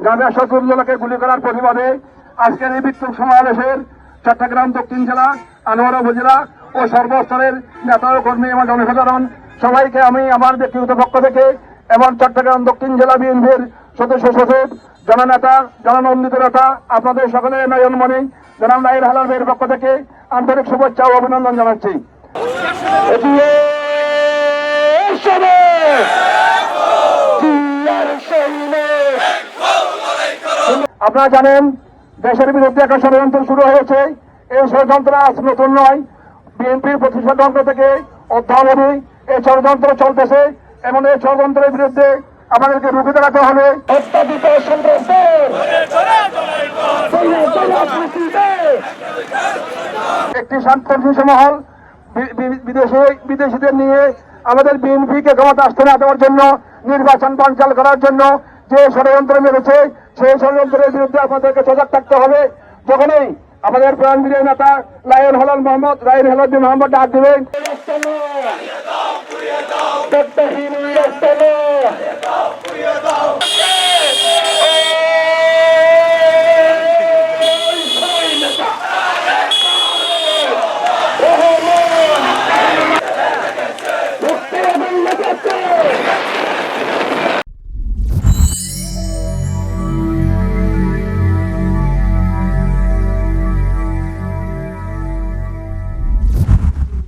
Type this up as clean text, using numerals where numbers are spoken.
গাজা শফিউল্লাহকে গুলি করার প্রতিবাদে আজকের এই বিক্ষোভ সমাবেশের চট্টগ্রাম দক্ষিণ জেলা, আনোয়ারা উপজেলা ও সর্বস্তরের নেতা ও কর্মী এবং জনসাধারণ সবাইকে আমি আমার ব্যক্তিগত পক্ষ থেকে এবং চট্টগ্রাম দক্ষিণ জেলা বিএনপির সদস্য সচিব, জননেতা, জননন্দিত নেতা আপনাদের সকলের নয়নমণি জনাব নাহিদ হালাল ভাইয়ের পক্ষ থেকে আন্তরিক শুভেচ্ছা ও অভিনন্দন জানাচ্ছি। আপনারা জানেন দেশের বিরুদ্ধে একটা ষড়যন্ত্র শুরু হয়েছে। এই ষড়যন্ত্র আজ নতুন নয়, বিএনপির প্রতিষ্ঠা থেকে অদ্যাবধি এই ষড়যন্ত্র চলতেছে এবং এই ষড়যন্ত্রের বিরুদ্ধে আমাদেরকে রুখে দাঁড়াতে হবে। অত্যাধিক একটি শান্তশিষ্ট মহল বিদেশিদের নিয়ে আমাদের বিএনপিকে ক্ষমতা আসতে না দেওয়ার জন্য, নির্বাচন বানচাল করার জন্য যে ষড়যন্ত্র মেরেছে, সেই ষড়যন্ত্রের বিরুদ্ধে আমাদেরকে সজাগ থাকতে হবে। যখনই আমাদের প্রাণপ্রিয় নেতা লায়ন হলাল মোহাম্মদ ডাক দেবেন